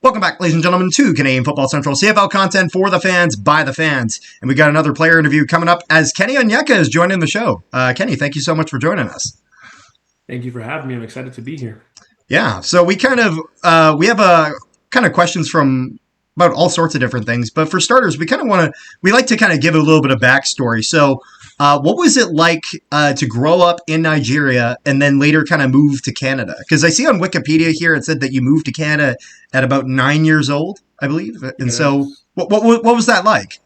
Welcome back, ladies and gentlemen, to Canadian Football Central CFL content for the fans, by the fans. And we got another player interview coming up as Kene Onyeka is joining the show. Kene, thank you so much for joining us. Thank you for having me. I'm excited to be here. Yeah, so we have questions from about all sorts of different things. But for starters, we like to kind of give a little bit of backstory. So what was it like to grow up in Nigeria and then later kind of move to Canada? Because I see on Wikipedia here it said that you moved to Canada at about 9 years old, I believe. And Yes. so what was that like?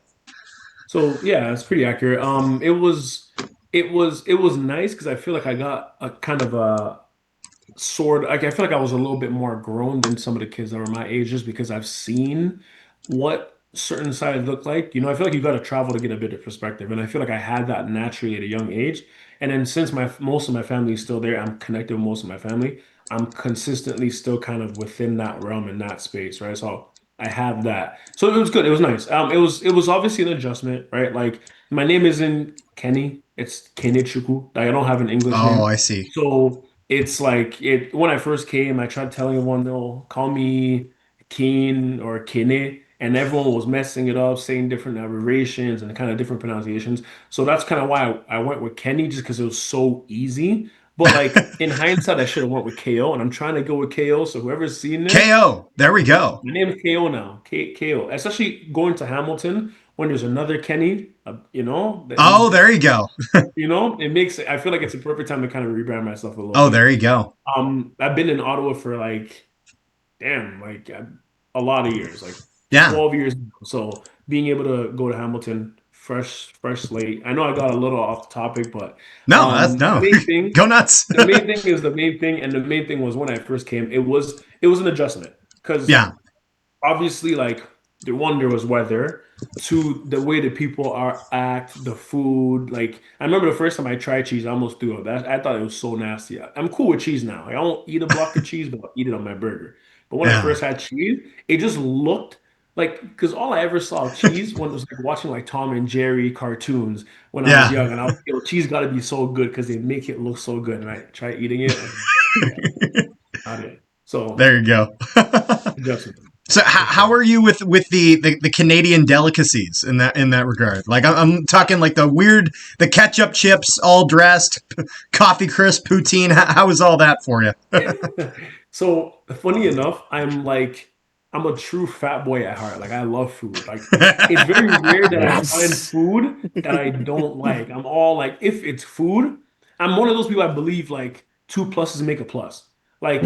So yeah, it's pretty accurate. It was nice because I feel like I got a kind of a sword. Like I feel like I was a little bit more grown than some of the kids that were my age, just because I've seen what certain sides look like. I feel like you got to travel to get a bit of perspective, and I feel like I had that naturally at a young age. And then since my most of my family is still there, I'm connected with most of my family. I'm consistently still kind of within that realm in that space, right? So I have that. So it was good. It was nice. It was obviously an adjustment, right? Like my name isn't Kenny, it's Kenechukwu. Like I don't have an English Oh, name. I see. So it's like it when I first came, I tried telling everyone they'll call me Keen or Kene, and everyone was messing it up, saying different abbreviations and kind of different pronunciations. So that's kind of why I went with Kenny, just because it was so easy. But like in hindsight, I should have went with KO, and I'm trying to go with KO. So whoever's seen this, KO. There we go. my name is KO now. KO. Especially going to Hamilton when there's another Kenny, that Oh, he's, there you go. it makes I feel like it's a perfect time to kind of rebrand myself a little Oh, bit. there you go. I've been in Ottawa for like, damn, like a lot of years, like Yeah. 12 years now. So being able to go to Hamilton, fresh slate. I know I got a little off topic, but No, that's the no. main thing, Go nuts. the main thing is the main thing, and the main thing was when I first came, it was an adjustment because Yeah. obviously, like there was weather, to the way that people are act, the food. Like I remember the first time I tried cheese, I almost threw up. I thought it was so nasty. I'm cool with cheese now. Like, I don't eat a block of cheese, but I'll eat it on my burger. But when I Yeah. first had cheese, it just looked like, because all I ever saw of cheese when it was like watching like Tom and Jerry cartoons when I was Yeah. young, and I was, cheese got to be so good because they make it look so good. And I try eating it, and yeah, not it. So There you go. adjustment So for how sure. are you with the Canadian delicacies in that regard? Like I'm talking like the ketchup chips all dressed, coffee crisp poutine. How is all that for you? So funny enough, I'm a true fat boy at heart. Like I love food. Like it's very rare that I find Yes. food that I don't like. I'm all like, if it's food, I'm one of those people I believe like two pluses make a plus. Like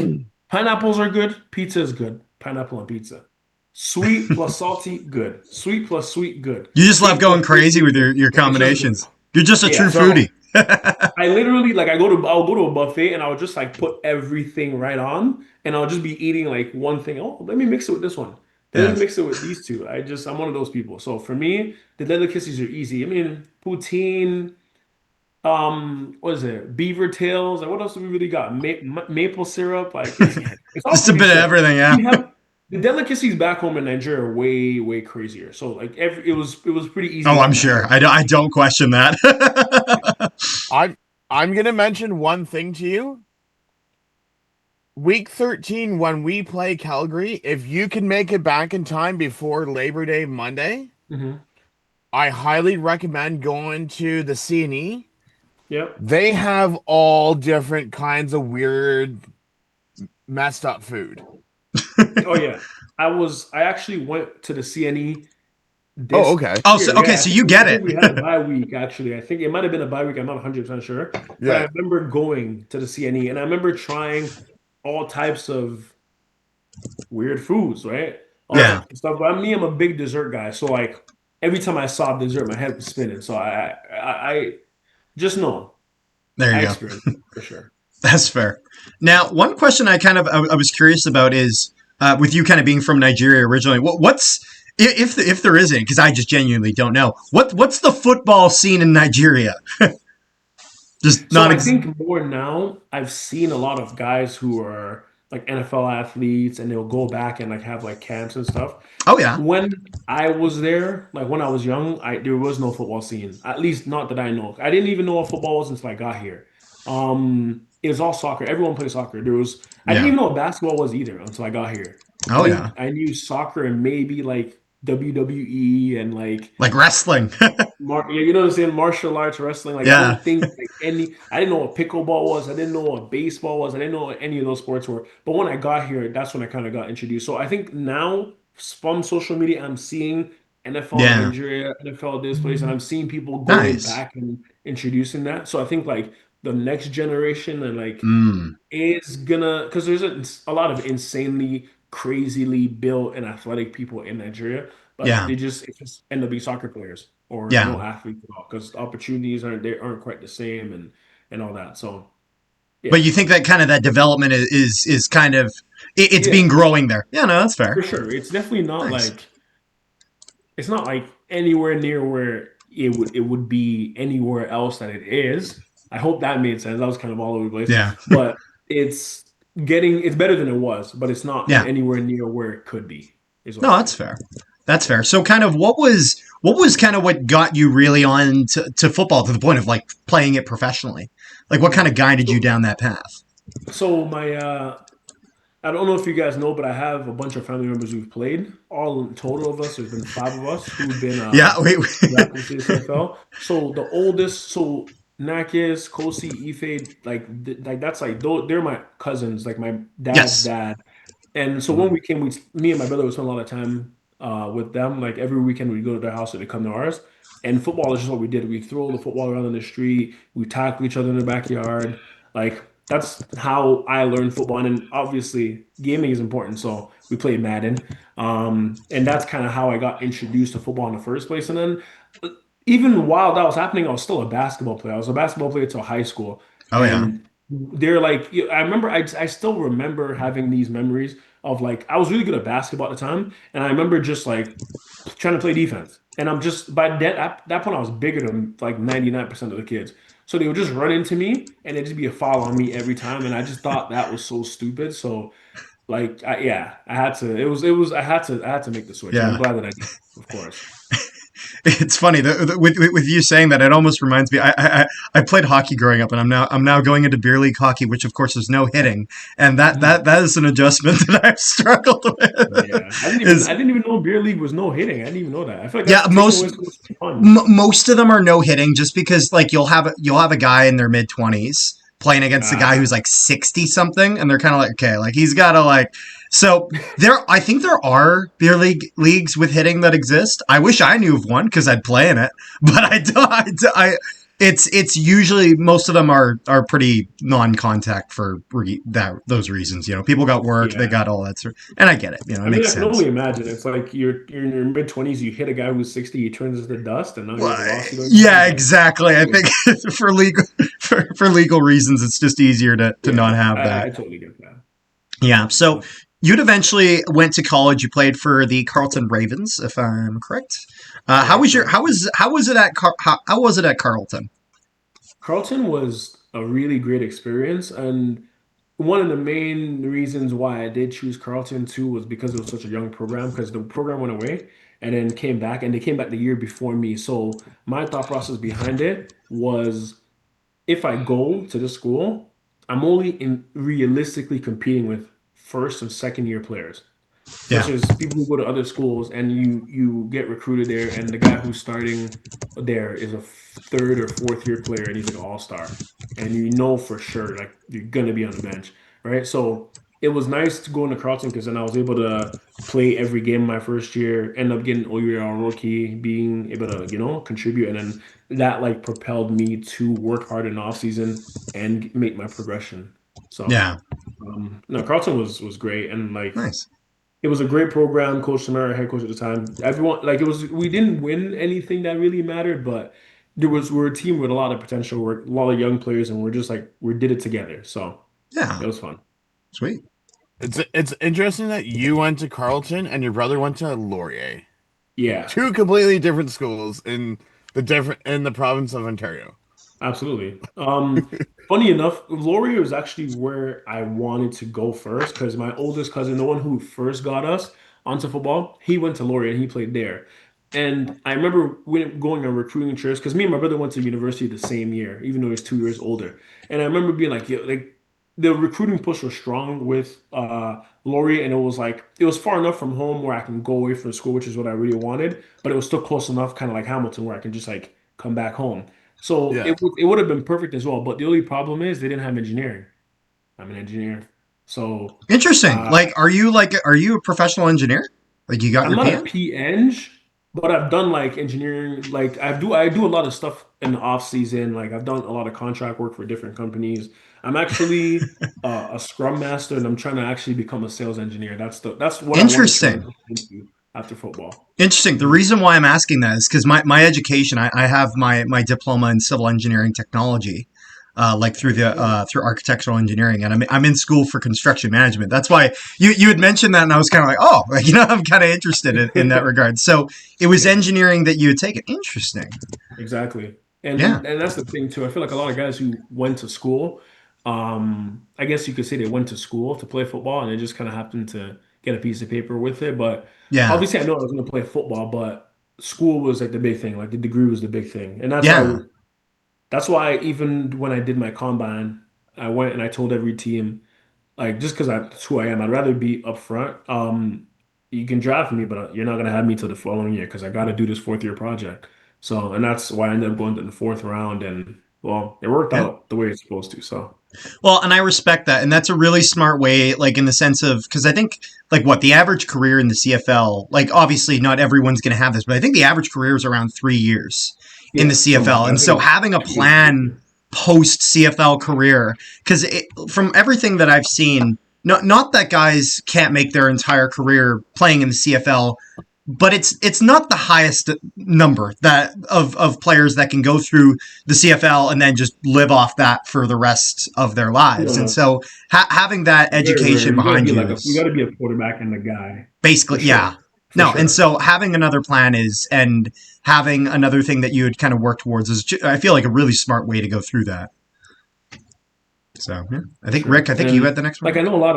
pineapples are good, pizza is good. Pineapple on pizza. Sweet plus salty, good. Sweet plus sweet, good. You just love Sweet plus going crazy savory, with good. your It's just good. combinations. You're just a true Yeah. foodie. So I literally like I'll go to a buffet and I'll just like put everything right on, and I'll just be eating like one thing. Oh, let me mix it with this one. Then let me Yes. mix it with these two. I'm one of those people. So for me, the delicacies are easy. I mean, poutine, what is it? Beaver tails. Like what else do we really got? Maple syrup. Like it's all Just a pretty bit of simple. everything. Yeah. We have the delicacies back home in Nigeria are way, way crazier. So like it was pretty easy Oh, I'm getting that sure. right. I don't question that. I'm I'm gonna mention one thing to you. Week 13, when we play Calgary, if you can make it back in time before Labor Day Monday, Hmm. I highly recommend going to the CNE. Yep. They have all different kinds of weird, messed up food. Oh yeah. I actually went to the CNE Oh, this okay. Oh, so year. okay. Yeah, So you get I think it. we had a bye week actually. I think it might have been a bye week. I'm not 100% sure. But Yeah. I remember going to the CNE and I remember trying all types of weird foods, right? All Yeah. types of stuff. But I'm a big dessert guy. So like every time I saw dessert, my head was spinning. So I just know There you I go. experienced it for sure. That's fair. Now, one question I was curious about is with you kind of being from Nigeria originally. What's if there isn't, because I just genuinely don't know. What's the football scene in Nigeria? Just So not. I think more now, I've seen a lot of guys who are like NFL athletes, and they'll go back and like have like camps and stuff. Oh yeah, When I was there, like when I was young, I there was no football scene. At least not that I know. I didn't even know what football was until I got here. It was all soccer. Everyone plays soccer. I didn't yeah. even know what basketball was either until I got here. I Oh yeah, think I knew soccer and maybe like WWE and like like wrestling. yeah, you know what I'm saying? Martial arts, wrestling. Like I Yeah, don't think like I didn't know what pickleball was. I didn't know what baseball was. I didn't know what any of those sports were. But when I got here, that's when I kind of got introduced. So I think now from social media, I'm seeing NFL yeah. Nigeria, NFL this place, and I'm seeing people going Nice. back and introducing that. So I think like the next generation and like Mm, is gonna because there's a lot of insanely crazily built and athletic people in Nigeria, but yeah, they just end up being soccer players or yeah. no athletes at all because the opportunities aren't quite the same and all that. So But yeah, you think that kind of that development is kind of it's been yeah, growing there. Yeah, no, that's fair. for sure. Nice. It's not like anywhere near where it would be anywhere else that it is. I hope that made sense. That was kind of all over the place, Yeah, but it's better than it was, but it's not yeah. anywhere near where it could be, is what No, I'm that's saying. fair. That's Yeah. fair. So, kind of, what was kind of what got you really on to football to the point of like playing it professionally? Like, what kind of guided you So down that path? so my I don't know if you guys know, but I have a bunch of family members who've played. All in total of us, there's been five of us who've been Yeah, wait. drafted to the CFL. So the oldest, so Nakis, Kosi, Ife, like that's like they're my cousins, like my dad's Yes. dad. And so when Mm. we came, me and my brother would spend a lot of time with them. Like every weekend, we'd go to their house or they come to ours. And football is just what we did. We throw the football around in the street. We tackle each other in the backyard. Like that's how I learned football. And then obviously, gaming is important. So we played Madden, and that's kind of how I got introduced to football in the first place. And then even while that was happening, I was still a basketball player. I was a basketball player till high school, Oh yeah. and they're like, I remember, I still remember having these memories of like, I was really good at basketball at the time, and I remember just like trying to play defense. And I'm just by that point, I was bigger than like 99% of the kids. So they would just run into me, and it'd just be a foul on me every time. And I just thought that was so stupid. So like, yeah, I had to. I had to make the switch, and I'm Yeah. glad that I did, of course. It's funny with you saying that. It almost reminds me. I played hockey growing up, and I'm now going into beer league hockey, which of course is no hitting, and that Mhm. that that is an adjustment that I've struggled with. Yeah, I didn't even I Is didn't even know beer league was no hitting. I didn't even know that. I feel like yeah, that's taking away so much fun. most of them are no hitting, just because like you'll have a guy in their mid 20s playing against a guy Ah, who's like 60 something, and they're kind of like, okay, like he's got to like. So I think there are beer leagues with hitting that exist. I wish I knew of one because I'd play in it, but I don't. It's usually most of them are pretty non-contact for those reasons. People got work, they yeah. got all that sort, and I get it. It I mean, makes I can sense. only imagine. It's like you're in your mid 20s, you hit a guy who's 60, he turns into dust, and now you Well, have a lawsuit on your yeah, hands. Like, exactly. I yeah, think for legal reasons, it's just easier to yeah, not have I that. totally get that. Yeah. So Uh, you'd eventually went to college. You played for the Carleton Ravens, if I'm correct. How yeah, was your correct. how was it at how was it at Carleton? Carlton was a really great experience, and one of the main reasons why I did choose Carlton too was because it was such a young program. Because the program went away and then came back, and they came back the year before me. So my thought process behind it was, if I go to the school, I'm only realistically competing with first and second year players Yeah. versus people who go to other schools and you get recruited there, and the guy who's starting there is a third or fourth year player, and he's like an all-star, and you know for sure like you're gonna be on the bench, right? So it was nice to go into Carlton because then I was able to play every game my first year, end up getting OUR rookie, being able to contribute, and then that like propelled me to work hard in the off season and make my progression. So Yeah. no, Carlton was great, and like Nice. it was a great program. Coach Samara, head coach at the time. Everyone like it was. We didn't win anything that really mattered, but we're a team with a lot of potential. We're a lot of young players, and we're just like we did it together. So Yeah. it was fun. Sweet. It's interesting that you went to Carleton and your brother went to Laurier. Yeah, Two completely different schools in the province of Ontario. Absolutely. Funny enough, Laurier is actually where I wanted to go first because my oldest cousin, the one who first got us onto football, he went to Laurier and he played there. And I remember going on recruiting trips because me and my brother went to university the same year, even though he's 2 years older. And I remember being like, yo, like the recruiting push was strong with Laurier, and it was far enough from home where I can go away from school, which is what I really wanted, but it was still close enough, kind of like Hamilton, where I can just like come back home. So Yeah. it would have been perfect as well. But the only problem is they didn't have engineering. I'm an engineer. So Interesting. uh, Like are you a professional engineer? Like you got I'm your not a PM? P-Eng, but I've done like engineering. Like I do a lot of stuff in the off season. Like I've done a lot of contract work for different companies. I'm actually a Scrum Master, and I'm trying to actually become a sales engineer. That's what I want to Interesting. transition into after football. Interesting. The Mhm. reason why I'm asking that is because my education, I have my diploma in civil engineering technology, like through the Okay. through architectural engineering, and I'm in school for construction management. That's why you had mentioned that, and I was kind of like, oh, like, I'm kind of interested in that regard. So it was Yeah. engineering that you had taken. Interesting. Exactly. Yeah. And that's the thing too. I feel like a lot of guys who went to school, I guess you could say they went to school to play football and they just kind of happened to get a piece of paper with it. But Yeah. obviously I know I was going to play football, but school was like the big thing. Like the degree was the big thing. And Yeah. that's why even when I did my combine, I went and I told every team, like just because that's who I am, I'd rather be upfront. You can draft me, but you're not gonna have me till the following year because I got to do this fourth year project. So, and that's why I ended up going to the fourth round, and well, it worked Yeah. out the way it's supposed to. So, Well, and I respect that, and that's a really smart way, like in the sense of because I think like what the average career in the CFL, like obviously not everyone's going to have this, but I think the average career is around 3 years in the yeah, something like CFL, that. I and so think having a 2 years is plan ridiculous. post CFL career, because from everything that I've seen, not that guys can't make their entire career playing in the CFL, but it's not the highest number that of players that can go through the CFL and then just live off that for the rest of their lives. And No, so having that it's very rare. education behind you You got is to be a quarterback and the guy for basically yeah. sure, for No, and sure. so having another plan is and having another thing that you would kind of work towards is I feel like a really smart way to go through that. So yeah. I For think Rick, sure. I think you had And the next like one. I know a lot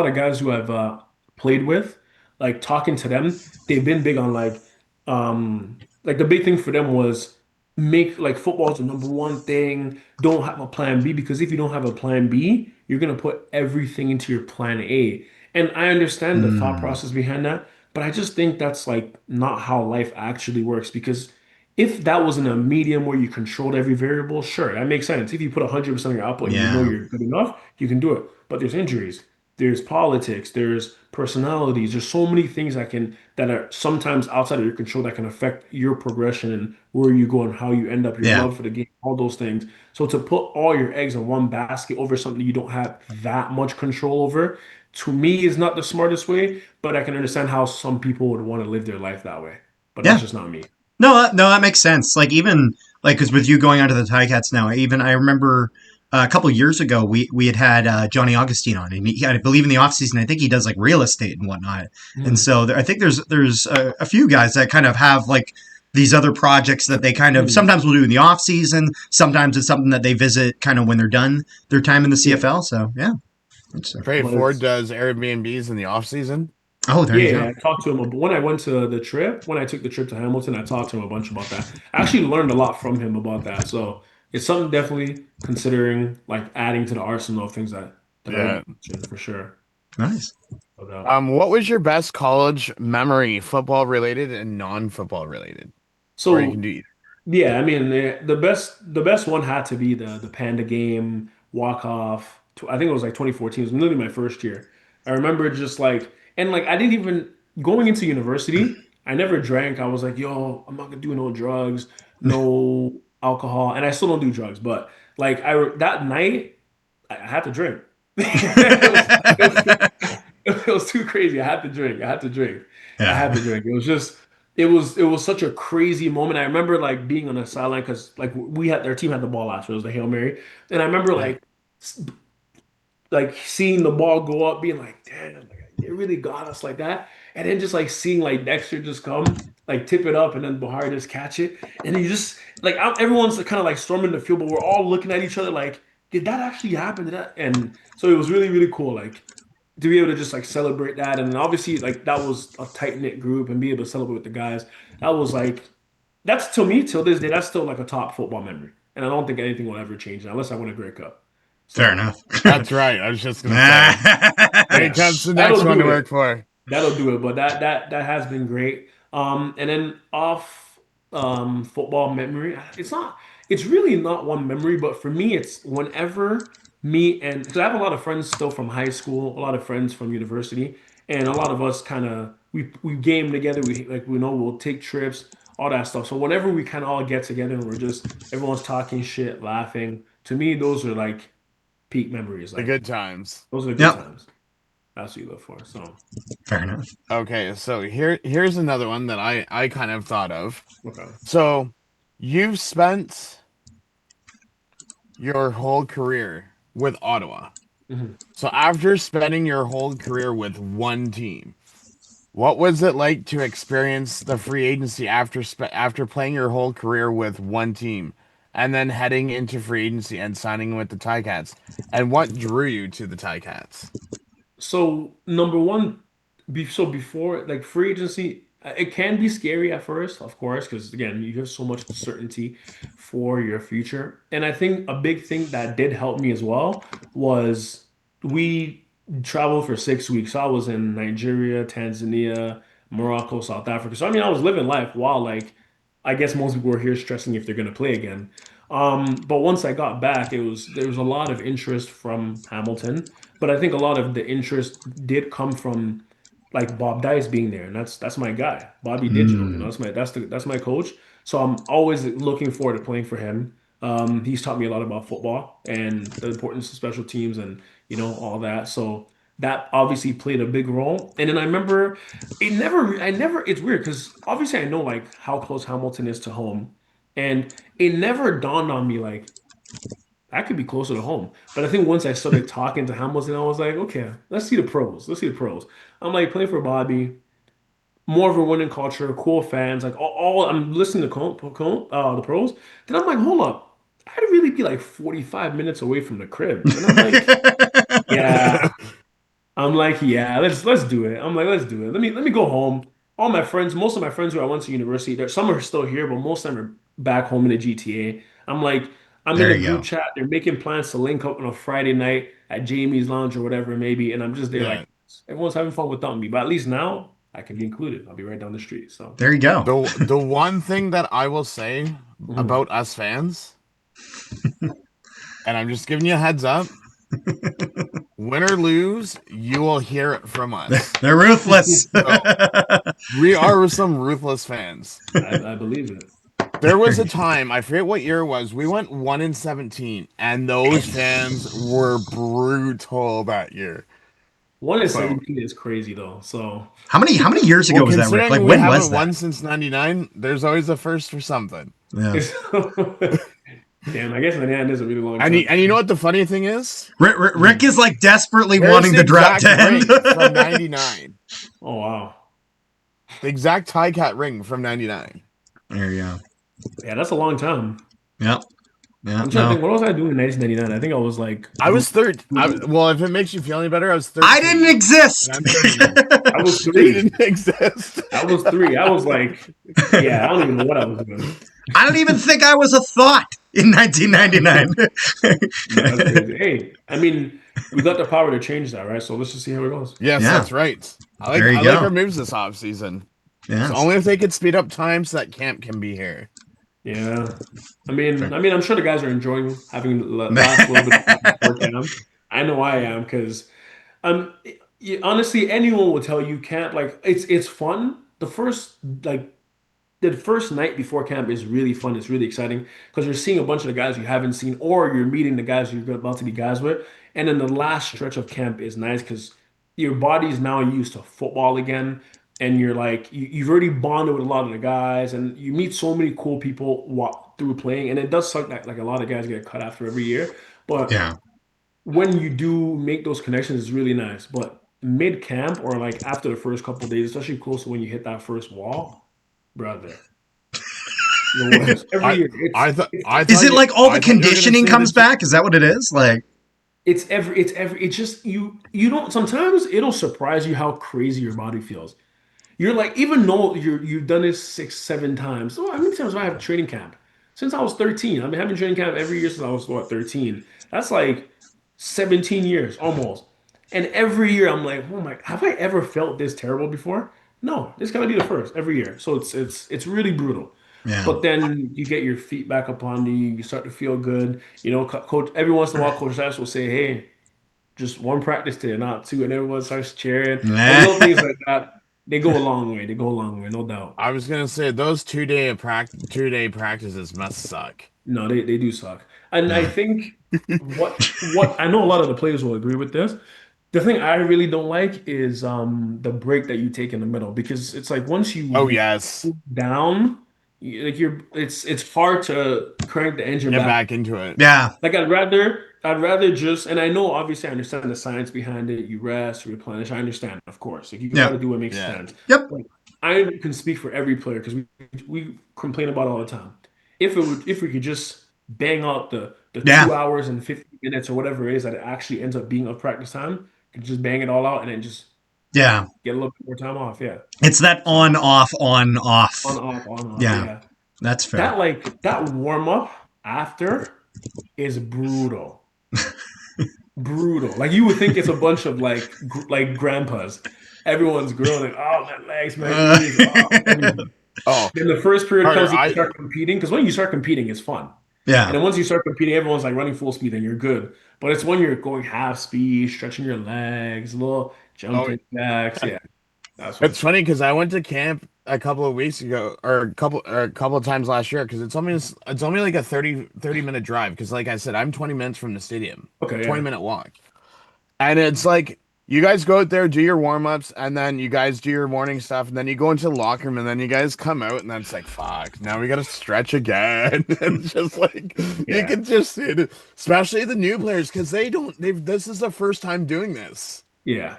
of guys who I've played with, like talking to them, they've been big on like the big thing for them was make like football's the number one thing. Don't have a plan B because if you don't have a plan B, you're gonna put everything into your plan A. And I understand the thought Mm, process behind that, but I just think that's like not how life actually works because if that was in a medium where you controlled every variable, sure, that makes sense. If you put 100% of your output and you know yeah. you're good enough, you can do it. But there's injuries, there's politics, there's personalities, there's so many things that are sometimes outside of your control that can affect your progression and where you go and how you end up, your Yeah. love for the game, all those things. So to put all your eggs in one basket over something you don't have that much control over, to me is not the smartest way, but I can understand how some people would want to live their life that way. But that's Yeah. just not me. No, no, that makes sense. Like even like because with you going onto the Ticats now, even I remember a couple years ago we had Johnny Augustine on, and I believe in the off season I think he does like real estate and whatnot. And Mm. so I think there's a few guys that kind of have like these other projects that they kind of Mm. sometimes will do in the off season. Sometimes it's something that they visit kind of when they're done their time in the Yeah, CFL. So yeah, interesting. Trey but Ford it's does Airbnbs in the off season. Oh, there you yeah. go. I talked to him when I went to the trip. When I took the trip to Hamilton, I talked to him a bunch about that. I actually learned a lot from him about that. So it's something definitely considering like adding to the arsenal of things that I Yeah. would mention for sure. Nice. No doubt. What was your best college memory, football related and non-football related? Or you can So do either. yeah, I mean the best one had to be the Panda game walk off. I think it was like 2014. It was literally my first year. I remember just like and like I didn't even going into university. I never drank. I was like, yo, I'm not gonna do no drugs, no alcohol, and I still don't do drugs. But like I that night, I had to drink. It was it was too crazy. I had to drink. I had to drink. I Yeah. had to drink. It was just it was such a crazy moment. I remember like being on the sideline because like we had our team had the ball last, so it was the Hail Mary. And I remember Yeah. s- like seeing the ball go up, being like, damn, like, it really got us like that. And then just like seeing like Dexter just come. like tip it up, and then Buhari just catch it, and then you just like everyone's kind of like storming the field, but we're all looking at each other like, did that actually happen? Did that? And so it was really really cool, like to be able to just like celebrate that, and then obviously like that was a tight knit group, and be able to celebrate with the guys. That was like that's to me till this day that's still like a top football memory, and I don't think anything will ever change that unless I win a Grey Cup. Fair So enough. That's right. I was just gonna say. Grey yeah, Cup's the next that'll one do to it. work for. That'll do it. But that has been great. And then off football memory, it's really not one memory, but for me, it's whenever me and because I have a lot of friends still from high school, a lot of friends from university, and a lot of us kind of we game together. We know we'll take trips, all that stuff. So whenever we kind of all get together and we're just everyone's talking shit, laughing, to me, those are like peak memories. The Like good times. those are the good Yep. times. That's what you live for. So Fair enough. Okay, so here's another one that I kind of thought of. okay. So you've spent your whole career with Ottawa. Mhm. So after spending your whole career with one team, what was it like to experience the free agency after playing your whole career with one team and then heading into free agency and signing with the Ticats? And what drew you to the Ticats? So number one, so before like free agency, it can be scary at first, of course, because again, you have so much certainty for your future. And I think a big thing that did help me as well was we traveled for 6 weeks. So I was in Nigeria, Tanzania, Morocco, South Africa. So I mean, I was living life while like I guess most people were here stressing if they're gonna play again. But once I got back, there was a lot of interest from Hamilton. But I think a lot of the interest did come from like Bob Dice being there, and that's my guy, Bobby Digital. Mm. That's my coach. So I'm always looking forward to playing for him. He's taught me a lot about football and the importance of special teams and all that. So that obviously played a big role. And then I remember I never it's weird because obviously I know like how close Hamilton is to home, and it never dawned on me like I could be closer to home. But I think once I started talking to Hamilton, I was like, okay, let's see the pros. Let's see the pros. I'm like playing for Bobby, more of a winning culture, cool fans. Like I'm listening to the pros. Then I'm like, hold up, I'd really be like 45 minutes away from the crib. And yeah, I'm like, yeah, let's do it. I'm like, let's do it. Let me go home. All my friends, most of my friends who I went to university, there some are still here, but most of them are back home in the GTA. I'm like, I'm in There a you group go. chat. They're making plans to link up on a Friday night at Jamie's Lounge or whatever it may be, and I'm just there Yeah. like everyone's having fun without me. But at least now I can be included. I'll be right down the street. So There you go. The one thing that I will say mhm. about us fans, and I'm just giving you a heads up, win or lose, you will hear it from us. They're ruthless. So we are some ruthless fans. I believe it. There was a time, I forget what year it was, we went 1-17, and those fans were brutal that year. One in So, 17 is crazy though. So How many years well, ago was that, Rick? Like considering we when was haven't that? won since 99, there's always a first for something. Yeah. damn, I guess 99 is a really long And time. you know what the funny thing is? Rick is like desperately Here's wanting the the drought exact to end. ring from 99. Oh wow. The exact tie cat ring from 99. There you go. Yeah, that's a long time. Yep. Yeah. I'm trying to No. think, what was I doing in 1999? I think I was like I was third. doing, Well, if it makes you feel any better, I was I didn't 13. And exist. I'm 39. I was So you three. didn't exist. I was three. I was like, yeah, I don't even know what I was doing. I don't even think I was a thought in 1999. No, that's crazy. Hey, I mean, we got the power to change that, right? So let's just see how it goes. Yes, Yeah. that's right. There you I like our go. moves this off season. So Yes. only if they could speed up time so that camp can be here. Yeah. Fair. I'm sure the guys are enjoying having the last little bit of time before camp. I know I am because honestly, anyone will tell you can't like it's fun. Like the first night before camp is really fun. It's really exciting because you're seeing a bunch of the guys you haven't seen, or you're meeting the guys you're about to be guys with. And then the last stretch of camp is nice because your body's now used to football again, and you're like you've already bonded with a lot of the guys, and you meet so many cool people walk through playing. And it does suck that like a lot of guys get cut after every year, but Yeah. when you do make those connections, it's really nice. But mid camp or like after the first couple of days, especially close to when you hit that first wall. brother. The worst. Every I year. It's it's Is it like all the I thought you were gonna conditioning say comes that. back? Is that what it is? Like, it's just you don't sometimes it'll surprise you how crazy your body feels. You're like, even though you've done this six, 7 times. So how many times have I have training camp? Since I was 13. I've been having training camp every year since I was what, 13. That's like 17 years almost. And every year I'm like, oh my, have I ever felt this terrible before? No, this gotta be the first every year. So it's really brutal. yeah. But then you get your feet back up on you start to feel good. Coach, every once in a while, Coach Sass will say, hey, just one practice today, not two, and everyone starts cheering. Like little things like that, they go a long way. They go a long way, no doubt. I was gonna say those 2 day practices must suck. No, they do suck. And I Yeah. think what I know a lot of the players will agree with this. The thing I really don't like is the break that you take in the middle because it's like once Oh you yes, down, like it's hard to crank the engine get back. back into it. Yeah. Like I'd rather just, and I know obviously I understand the science behind it. You rest, you replenish. I understand, of course. Like you got Yeah. to do what makes Yeah. sense. Yep. Like I can speak for every player because we complain about it all the time. If we could just bang out the Yeah. 2 hours and 50 minutes or whatever it is that it actually ends up being of practice time, could just bang it all out and then just Yeah. get a little bit more time off. Yeah. It's that So on, on off. off on off. Yeah. Yeah. That's fair. That warm up after is brutal. Brutal. Like you would think it's a bunch of like grandpas. Everyone's groaning. Oh, my legs, my Uh, knees, oh, everything. Oh, Then the first period Carter, comes and you start competing. Because when you start competing, it's fun. And yeah. then once you start competing, everyone's like running full speed and you're good. But it's when you're going half speed, stretching your legs, little oh, jumping jacks. Yeah, that's when it's it's fun. funny because I went to camp a couple of weeks ago, or a couple of times last year, because it's only like a 30 minute drive. Because like I said, I'm 20 minutes from the stadium, Okay, 20 yeah. minute walk. And it's like you guys go out there, do your warm-ups, and then you guys do your morning stuff, and then you go into the locker room, and then you guys come out, and then it's like, fuck, now we gotta stretch again. And it's just like you Yeah. can just see it, especially the new players, because they've this is the first time doing this. Yeah.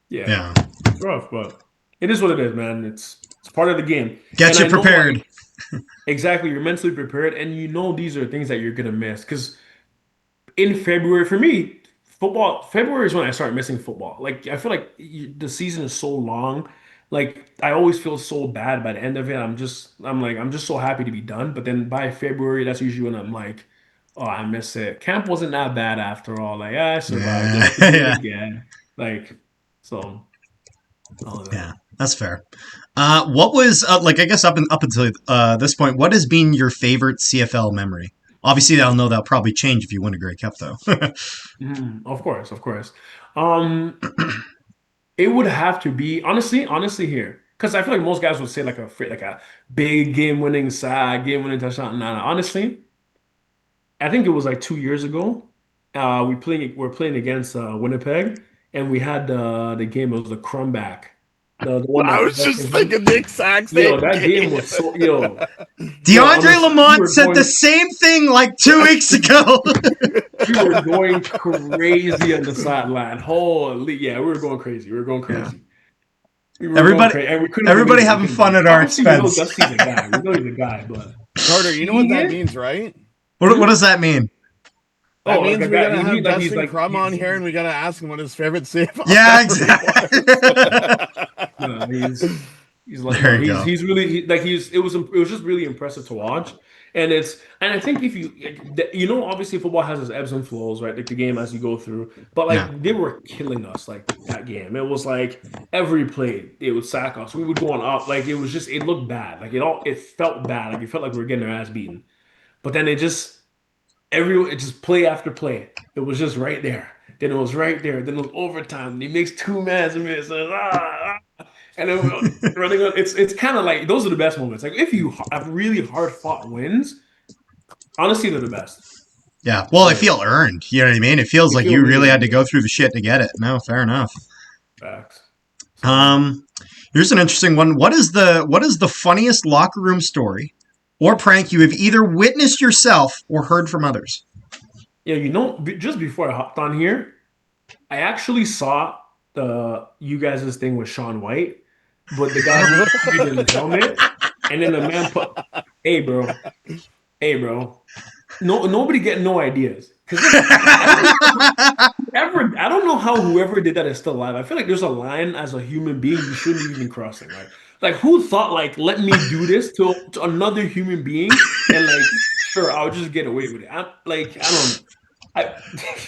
Yeah. Yeah. It's rough, but it is what it is, man. It's part of the game. Get And you I know prepared. like exactly you're mentally prepared and you know these are things that you're gonna miss. Because in February, for me, February is when I start missing football. Like I feel like the season is so long. Like I always feel so bad by the end of it. I'm just so happy to be done. But then by February, that's usually when I'm like, oh, I miss it. Camp wasn't that bad after all. Like I survived it. Yeah. I could do it Yeah. again. Like so all of Yeah. that. That's fair. What was like? I guess up until this point, what has been your favorite CFL memory? Obviously, I'll know that'll probably change if you win a Grey Cup, though. Mhm. Of course, of course. Um, it would have to be honestly here, because I feel like most guys would say like a big game-winning sack, game-winning touchdown. Nah, nah, honestly, I think it was like 2 years ago. We're playing against Winnipeg, and we had the game. It was the Crumback, the one I that was just thinking the exact yo, same that game game. was so yo DeAndre honestly we Lamont were said the going same thing like 2 weeks ago. we were going crazy on the sideline. Holy, yeah, we were going crazy. We were going Yeah. crazy. We were going Everybody, crazy, and we couldn't believe everybody it. We having couldn't fun believe it. at our Obviously, we know expense. Dusty's a guy. We know he's a guy, but Carter, you know what seeing that it, means, right? What hmm? does that mean? That Oh, like means a we guy. gotta He have means like he's Dustin like Crum on here and we gotta ask him what his favorite CFL Yeah, memory exactly. no, he's like There no, you go. he's really like it was just really impressive to watch. And I think if you obviously football has its ebbs and flows, right? Like the game as you go through, but Yeah. like they were killing us like that game. It was like every play it would sack us. We would go on up like it looked bad. Like it felt bad. Like it felt like we were getting our ass beaten. But then it just play after play. It was just right there. Then it was right there. Then it was overtime. And he makes two mans and misses. And then running on. It's kind of like those are the best moments. Like if you have really hard fought wins, honestly, they're the best. Yeah. Well, I Like feel earned. You know what I mean? It feels they like feel you really, really had really to go good. through the shit to get it. No, fair enough. Facts. So Um, here's an interesting one. What is the funniest locker room story or prank you have either witnessed yourself or heard from others? yeah, just before I hopped on here, I actually saw the you guys' thing with Sean White, but the guy who peed in his helmet. And then the man put, hey, bro, hey, bro. No, nobody get no ideas. Because listen, I don't know how whoever did that is still alive. I feel like there's a line as a human being you shouldn't even be crossing. Like who thought like let me do this to another human being and like sure I'll just get away with it. I'm like I don't I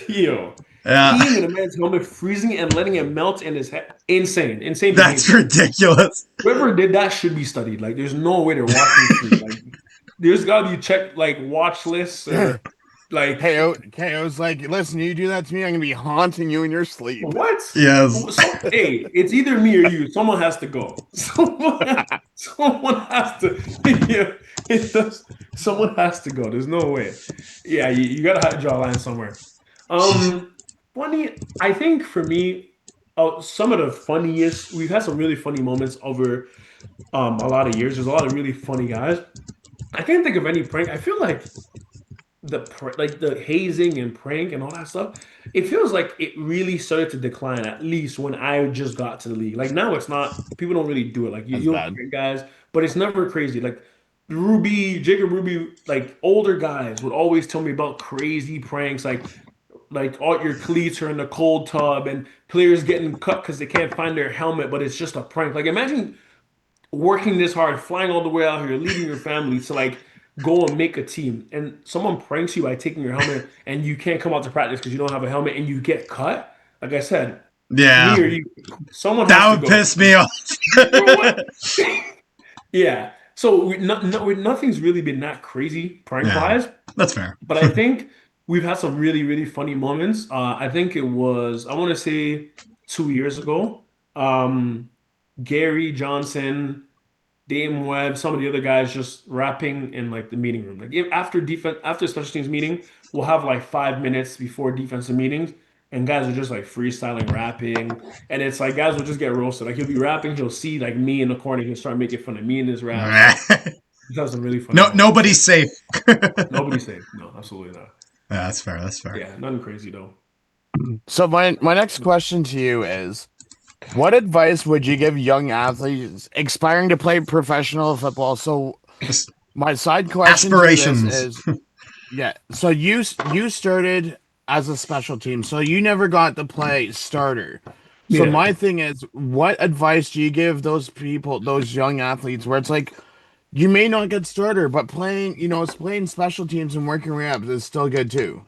yo Yeah, peeing in a man's helmet, freezing it and letting it melt in his head. Insane, insane that's behavior. ridiculous. Whoever did that should be studied. Like there's no way they're walking free. Like there's gotta be checked like watch lists or like KO's like, listen, you do that to me, I'm gonna be haunting you in your sleep. what? Yes. So, hey, it's either me or you. Someone has to go. Someone has to. Yeah, it does. Someone has to go. There's no way. Yeah, you gotta draw a line somewhere. Um, funny. I think for me, some of the funniest. We've had some really funny moments over a lot of years. There's a lot of really funny guys. I can't think of any prank. I feel like like the hazing and prank and all that stuff, it feels like it really started to decline at least when I just got to the league. Like now it's not people don't really do it. Like That's you'll bad. prank guys, but it's never crazy. Like Jacob Ruby, like older guys would always tell me about crazy pranks, like all your cleats are in the cold tub and players getting cut because they can't find their helmet, but it's just a prank. Like imagine working this hard, flying all the way out here, leaving your family to like go and make a team, and someone pranks you by taking your helmet, and you can't come out to practice because you don't have a helmet, and you get cut. Like I said, Yeah, me or you, someone has that to would go. piss me off. Bro, what? Yeah. So nothing's really been that crazy prank Yeah, wise, that's fair. but I think we've had some really, really funny moments. I think it was, I want to say 2 years ago. Um, Gary Johnson. Dame Webb, some of the other guys just rapping in like the meeting room. Like after defense, after special teams meeting, we'll have like 5 minutes before defensive meetings, and guys are just like freestyling rapping, and it's like guys will just get roasted. Like he'll be rapping, he'll see like me in the corner, he'll start making fun of me in his raps. Like he's had some really funny No, moments. Yeah, nobody's safe. Yeah, nobody's safe. No, absolutely not. that's fair. That's fair. Yeah, nothing crazy though. So my next question to you is, what advice would you give young athletes aspiring to play professional football? So Just my side question to this aspirations. is, yeah, so you started as a special team, so you never got to play starter. So Yeah. my thing is, what advice do you give those people, those young athletes, where it's like you may not get starter, but playing, playing special teams and working reps is still good too.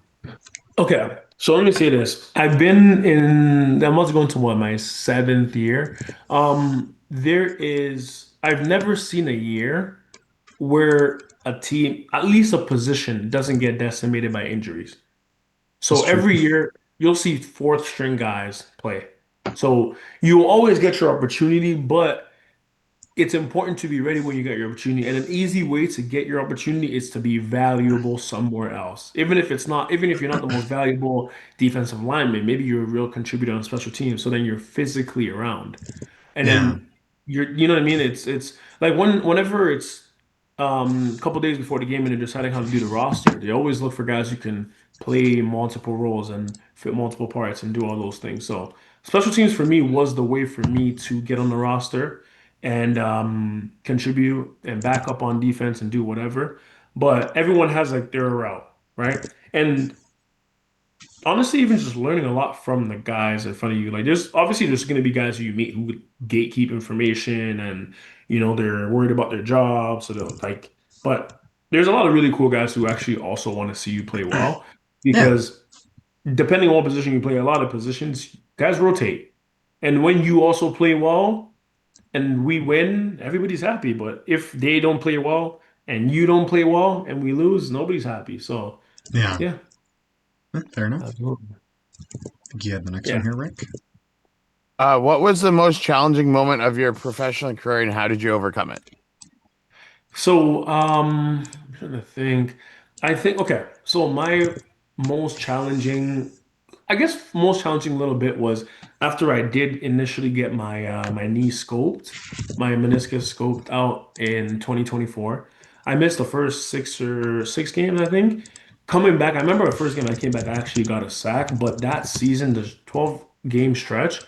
Okay, so let me say this. I've been in, I'm about to go into what, my seventh year. I've never seen a year where a team, at least a position, doesn't get decimated by injuries. That's So true. every year you'll see fourth string guys play. So you always get your opportunity, but it's important to be ready when you get your opportunity. And an easy way to get your opportunity is to be valuable somewhere else. Even if you're not the most valuable defensive lineman, maybe you're a real contributor on special teams. So then you're physically around. And Yeah, then you know what I mean? It's like whenever it's a couple days before the game and they're deciding how to do the roster, they always look for guys who can play multiple roles and fit multiple parts and do all those things. So special teams for me was the way for me to get on the roster and contribute and back up on defense and do whatever. But everyone has like their route, right? And honestly, even just learning a lot from the guys in front of you. Like there's going to be guys who you meet who gatekeep information and they're worried about their jobs. So they'll like, but there's a lot of really cool guys who actually also want to see you play well yeah, because depending on what position you play, a lot of positions guys rotate. And when you also play well and we win, everybody's happy. But if they don't play well and you don't play well and we lose, nobody's happy. So yeah. yeah, Fair enough. absolutely. I think you had the next one Yeah. here, Rick. What was the most challenging moment of your professional career, and how did you overcome it? So, I'm trying to think. I think okay. So my most challenging, I guess, most challenging little bit was after I did initially get my knee scoped, my meniscus scoped out in 2024. I missed the first six games, I think. Coming back, I remember the first game I came back, I actually got a sack, but that season, the 12 game stretch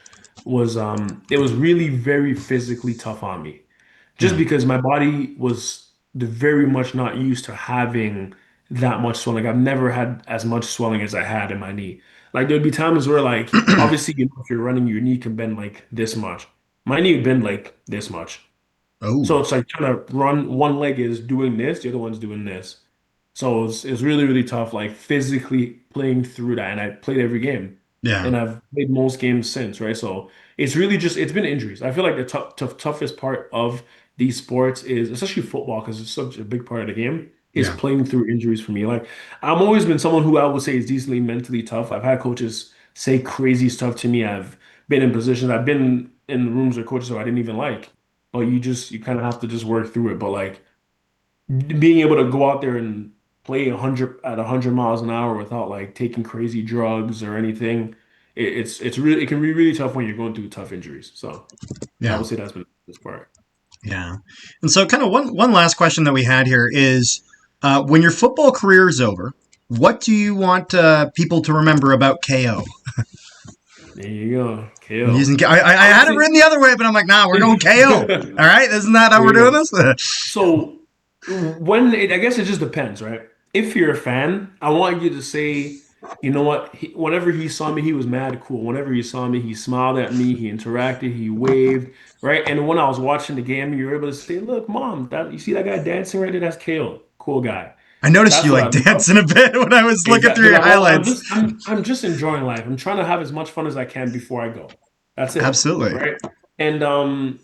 was it was really very physically tough on me. just Yeah. because my body was very much not used to having that much swelling. I've never had as much swelling as I had in my knee. Like there'd be times where like obviously if you're running, your knee can bend like this much. My knee would bend like this much. So Oh, it's like trying to run, one leg is doing this, the other one's doing this. So it's really, really tough, like physically playing through that. And I played every game yeah. and I've played most games since, right? So it's really just, it's been injuries. I feel like the toughest part of these sports is, especially football, because it's such a big part of the game, is Yeah. playing through injuries for me. Like I've always been someone who I would say is decently mentally tough. I've had coaches say crazy stuff to me. I've been in positions, I've been in rooms where coaches who I didn't even like. But you kind of have to just work through it. But like being able to go out there and play 100 miles an hour without like taking crazy drugs or anything, it's really, it can be really tough when you're going through tough injuries. So I Yeah. would say that's been this part. Yeah. And so, kind of one last question that we had here is, when your football career is over, what do you want people to remember about KO? There you go, I'm KO. using. I had it Honestly, written the other way, but I'm like, nah, we're going KO. All there right, isn't that how we're you doing go. this? So I guess it just depends, right? If you're a fan, I want you to say, you know what? Whenever he saw me, he was mad cool. Whenever he saw me, he smiled at me, he interacted, he waved, right? And when I was watching the game, you were able to say, "Look, mom, that you see that guy dancing right there? That's Kale. Cool guy." I noticed That's you what like I love. dancing a bit when I was looking Exactly, through because your I'm highlights. just I'm just enjoying life. I'm trying to have as much fun as I can before I go. That's it, Absolutely. right? And then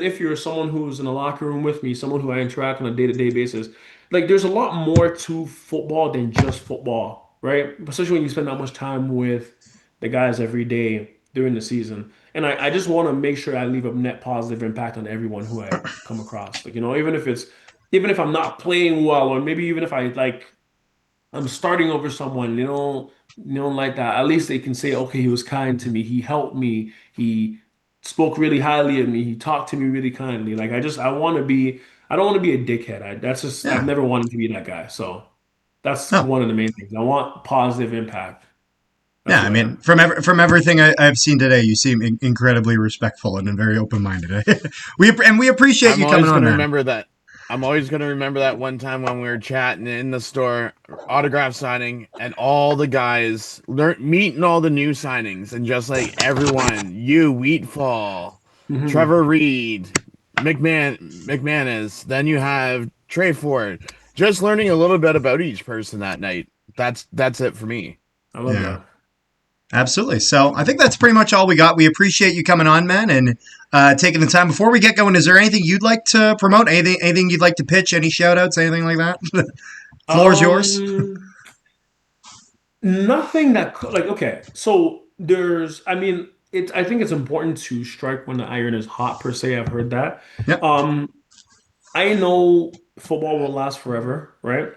if you're someone who's in a locker room with me, someone who I interact on a day-to-day basis, like there's a lot more to football than just football, right? Especially when you spend that much time with the guys every day during the season. And I just want to make sure I leave a net positive impact on everyone who I come across. Like, even if I'm not playing well, or maybe even if I like I'm starting over someone, you don't like that. At least they can say, okay, he was kind to me. He helped me. He spoke really highly of me. He talked to me really kindly. Like I don't want to be a dickhead. I've Yeah. never wanted to be that guy. So that's No. one of the main things. I want positive impact. That's Yeah. I who I mean, am. from everything I've seen today, you seem incredibly respectful and very open minded. we appreciate I'm you coming always on, gonna man. remember that. I'm always gonna remember that one time when we were chatting in the store, autograph signing, and all the guys meeting all the new signings, and just like everyone, you Wheatfall, Mhm. Trevor Reed, McManus, then you have Trey Ford. Just learning a little bit about each person that night. That's it for me. I love Yeah. that. Absolutely. So I think that's pretty much all we got. We appreciate you coming on, man, and taking the time. Before we get going, is there anything you'd like to promote? Anything you'd like to pitch? Any shout outs? Anything like that? Floor's yours. Um, Nothing like okay. So I mean, I think it's important to strike when the iron is hot per se. I've heard that. Yep. Um, I know football will last forever, right?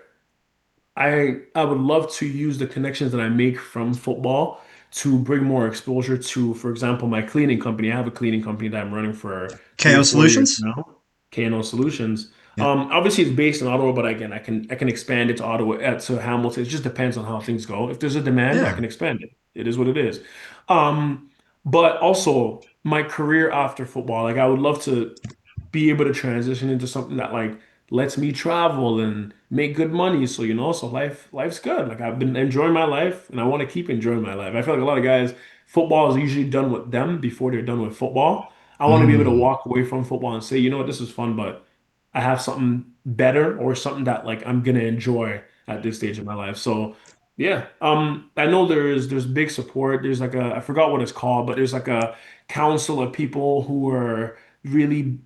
I would love to use the connections that I make from football to bring more exposure to, for example, my cleaning company. I have a cleaning company that I'm running for three KO or 4 years Solutions. now, Kene Solutions. Yep. Obviously it's based in Ottawa, but again, I can expand it to Ottawa, to Hamilton. It just depends on how things go. If there's a demand, I Yeah. can expand it. It is what it is. Um, but also my career after football, like I would love to be able to transition into something that like lets me travel and make good money. So, so life's good. Like I've been enjoying my life and I want to keep enjoying my life. I feel like a lot of guys, football is usually done with them before they're done with football. I want to be able to Mm, walk away from football and say, you know what, this is fun, but I have something better or something that like I'm gonna enjoy at this stage of my life. So yeah, I know there's big support. There's like I forgot what it's called, but there's like a council of people who are really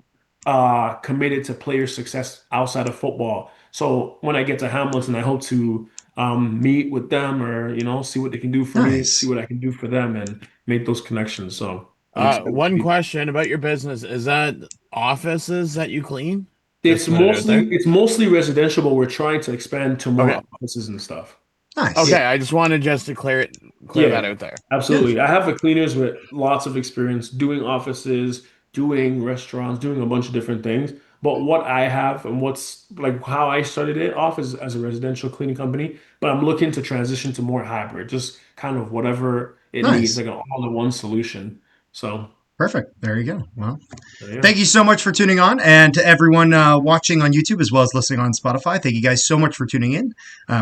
committed to player success outside of football. So when I get to Hamilton, I hope to meet with them or see what they can do for me, see nice. what I can do for them, and make those connections. So I'm excited to One be. question about your business. Is that offices that you clean? Just It's to put it out mostly there. it's mostly residential, but we're trying to expand to more Okay. offices and stuff. Nice. Okay, I just wanted just to clear that Yeah, out there. Yeah. absolutely. I have a cleaners with lots of experience doing offices, doing restaurants, doing a bunch of different things. But what I have and what's like how I started it off is as a residential cleaning company, but I'm looking to transition to more hybrid, just kind of whatever it needs, Nice. like an all-in-one solution. So, Perfect. There you go. Well, Yeah. thank you so much for tuning on, and to everyone watching on YouTube as well as listening on Spotify. Thank you guys so much for tuning in.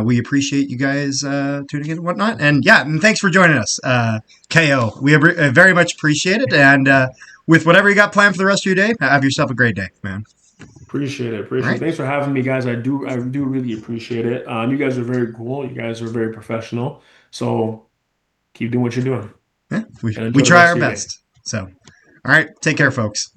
We appreciate you guys tuning in and whatnot. And yeah, and thanks for joining us, KO. We very much appreciate it. And with whatever you got planned for the rest of your day, have yourself a great day, man. Appreciate it. All Appreciate it. right. Thanks for having me, guys. I do really appreciate it. You guys are very cool. You guys are very professional. So keep doing what you're doing Yeah, and we enjoy the try rest our of your day. best. So, all right. Take care, folks.